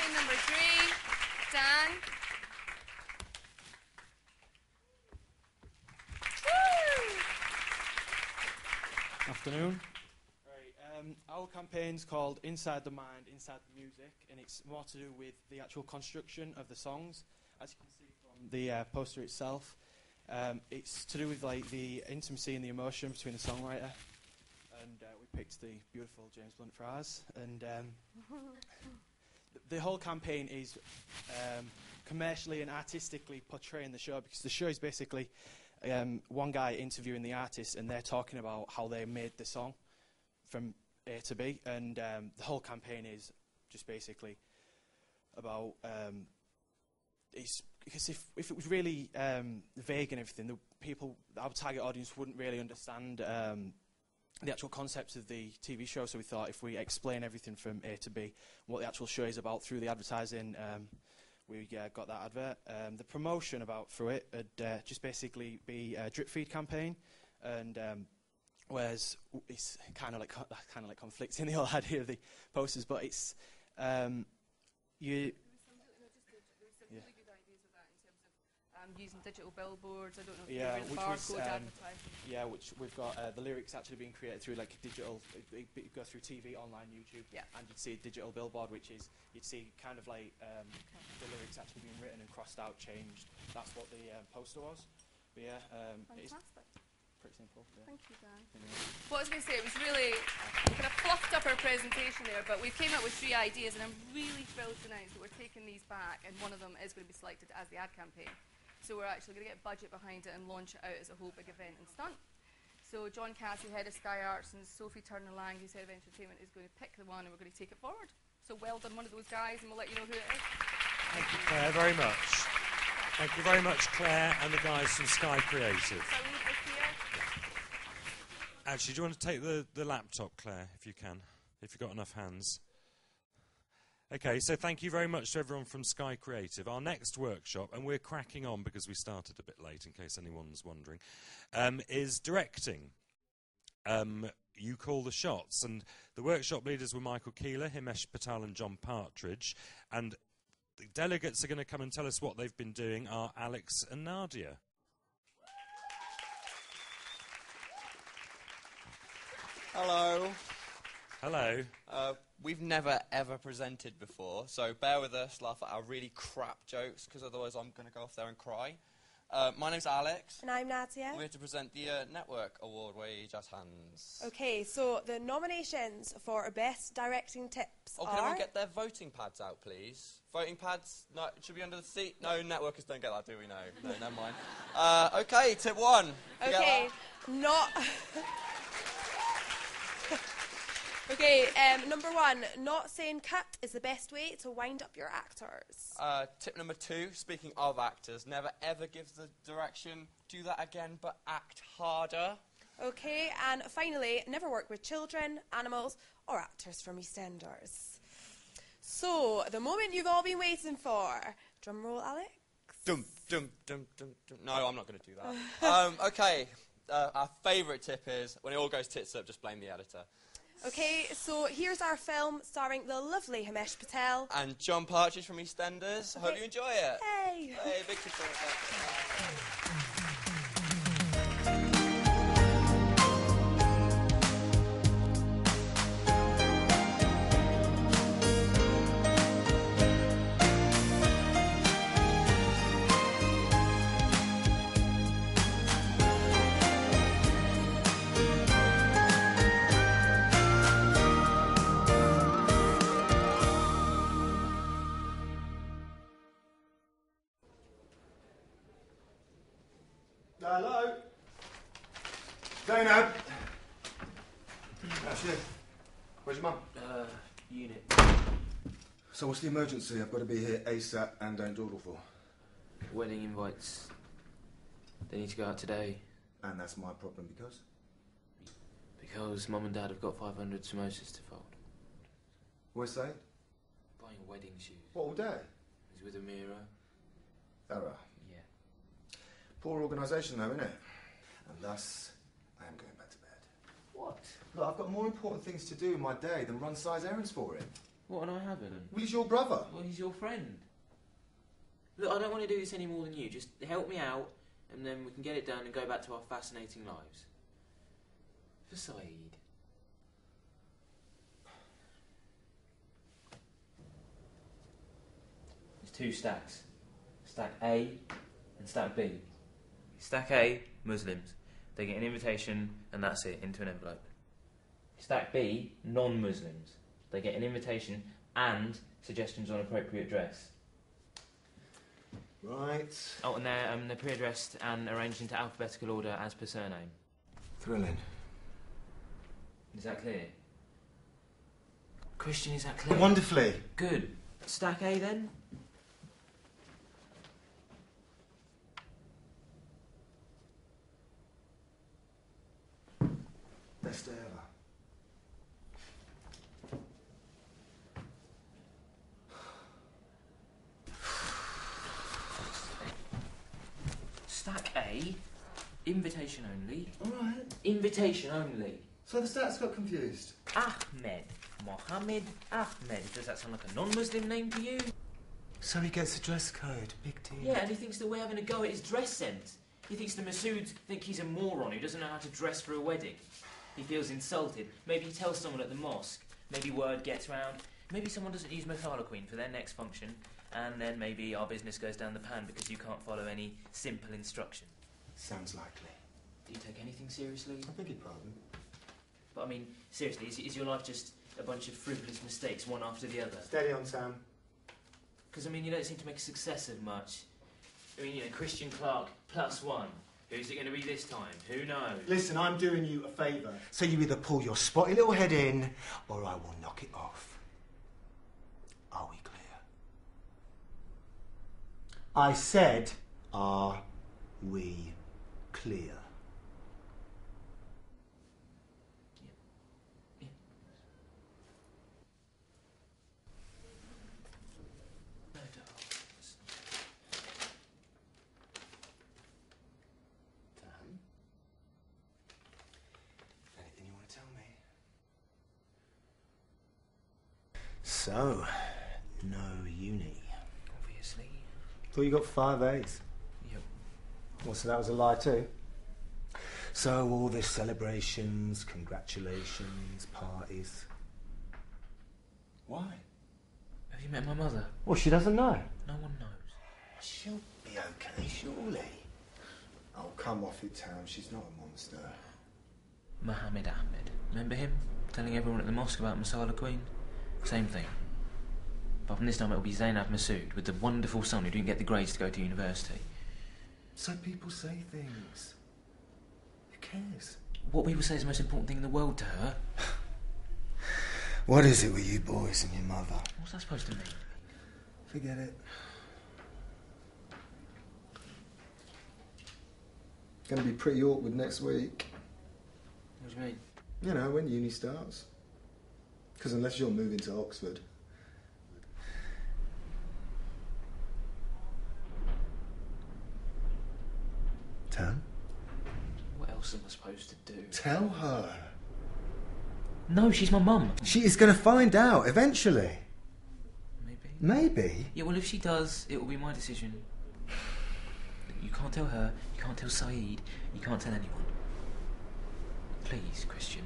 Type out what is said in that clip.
Line number 3, Dan. Afternoon. Right, our campaign's called Inside the Mind, Inside the Music, and it's more to do with the actual construction of the songs. As you can see from the poster itself, it's to do with like the intimacy and the emotion between the songwriter, and we picked the beautiful James Blunt for ours. And the whole campaign is commercially and artistically portraying the show, because the show is basically one guy interviewing the artist, and they're talking about how they made the song from A to B, and the whole campaign is just basically about it's because if it was really vague and everything, our target audience wouldn't really understand the actual concepts of the TV show. So we thought if we explain everything from A to B, what the actual show is about through the advertising, we got that advert. The promotion through it would just basically be a drip feed campaign, and whereas it's kind of like conflicting the whole idea of the posters, but it's you. Using digital billboards. I don't know if yeah, you're the barcode advertising. Yeah, which we've got the lyrics actually being created through like digital. It go through TV, online, YouTube, and you'd see a digital billboard, which is you'd see kind of like the lyrics actually being written and crossed out, changed. That's what the poster was. But yeah, it's pretty simple. Yeah. Thank you, Dan. What I was going to say, it was really we kind of fluffed up our presentation there, but we came up with 3 ideas, and I'm really thrilled to announce that we're taking these back, and one of them is going to be selected as the ad campaign. So we're actually going to get budget behind it and launch it out as a whole big event and stunt. So John Cassie, head of Sky Arts, and Sophie Turner-Lang, who's head of entertainment, is going to pick the one, and we're going to take it forward. So well done, one of those guys, and we'll let you know who it is. Thank you, Claire, very much. Thank you very much, Claire, and the guys from Sky Creative. Actually, do you want to take the laptop, Claire, if you can, if you've got enough hands? Okay, so thank you very much to everyone from Sky Creative. Our next workshop, and we're cracking on because we started a bit late in case anyone's wondering, is directing. You call the shots. And the workshop leaders were Michael Keeler, Himesh Patel and John Partridge. And the delegates are going to come and tell us what they've been doing are Alex and Nadia. Hello. Hello. We've never ever presented before, so bear with us, laugh at our really crap jokes, because otherwise I'm going to go off there and cry. My name's Alex. And I'm Nadia. We're here to present the Network Award. Where you jazz hands. Okay, so the nominations for Best Directing Tips are... can everyone get their voting pads out, please? Voting pads? No, it should be under the seat. No, networkers don't get that, do we? No, never mind. Okay, tip 1. Okay, not... Okay, number 1, not saying cut is the best way to wind up your actors. Tip number 2, speaking of actors, never ever give the direction, do that again, but act harder. Okay, and finally, never work with children, animals, or actors from EastEnders. So, the moment you've all been waiting for. Drum roll, Alex. Dum, dum, dum, dum, dum. No, I'm not going to do that. Okay, our favourite tip is, when it all goes tits up, just blame the editor. Okay, so here's our film starring the lovely Himesh Patel. And John Partridge from EastEnders. Okay. Hope you enjoy it. Hey! Hey, big support. Hello? Zainab? That's you. Where's your mum? Unit. So what's the emergency? I've got to be here ASAP and don't dawdle for. Wedding invites. They need to go out today. And that's my problem because? Because Mum and Dad have got 500 samosas to fold. Where's Zaid? Buying wedding shoes. What, all day? He's with Amira. Thorough. Yeah. Poor organisation though, innit? And thus, I am going back to bed. What? Look, I've got more important things to do in my day than run size errands for him. What, and I haven't? Well, he's your brother. Well, he's your friend. Look, I don't want to do this any more than you. Just help me out, and then we can get it done and go back to our fascinating lives. For Saeed. There's 2 stacks. Stack A and Stack B. Stack A, Muslims. They get an invitation, and that's it, into an envelope. Stack B, non-Muslims. They get an invitation and suggestions on appropriate dress. Right. Oh, and they're pre-addressed and arranged into alphabetical order as per surname. Thrilling. Is that clear? Christian, is that clear? Wonderfully. Good. Stack A, then? Best day ever. Stack A, invitation only. All right. Invitation only. So the stats got confused. Ahmed. Mohammed Ahmed. Does that sound like a non-Muslim name to you? So he gets a dress code. Big deal. Yeah, and he thinks that we're having a go at his dress sense. He thinks the Masouds think he's a moron who doesn't know how to dress for a wedding. He feels insulted. Maybe he tells someone at the mosque. Maybe word gets round. Maybe someone doesn't use Mathala Queen for their next function. And then maybe our business goes down the pan because you can't follow any simple instruction. Sounds likely. Do you take anything seriously? I think he'd probably. But I mean, seriously, is your life just a bunch of frivolous mistakes, one after the other? Steady on, Sam. Because, I mean, you don't seem to make a success of much. I mean, you know, Christian Clark +1. Who's it going to be this time? Who knows? Listen, I'm doing you a favour. So you either pull your spotty little head in, or I will knock it off. Are we clear? I said, are we clear? No doubt. Dan? Anything you want to tell me? So, no uni. Obviously. Thought you got 5 A's. Yep. Well, so that was a lie too. So all this celebrations, congratulations, parties. Why? Have you met my mother? Well, she doesn't know. No one knows. She'll be okay, surely. Oh, come off it, Tam. She's not a monster. Mohammed Ahmed. Remember him? Telling everyone at the mosque about Masala Queen? Same thing. But from this time it'll be Zainab Masood with the wonderful son who didn't get the grades to go to university. So people say things. Who cares? What people say is the most important thing in the world to her. What is it with you boys and your mother? What's that supposed to mean? Forget it. Gonna be pretty awkward next week. What do you mean? You know, when uni starts. Because unless you're moving to Oxford. Tam? What else am I supposed to do? Tell her. No, she's my mum. She is going to find out eventually. Maybe. Maybe. Yeah, well, if she does, it will be my decision. You can't tell her, you can't tell Saeed, you can't tell anyone. Please, Christian.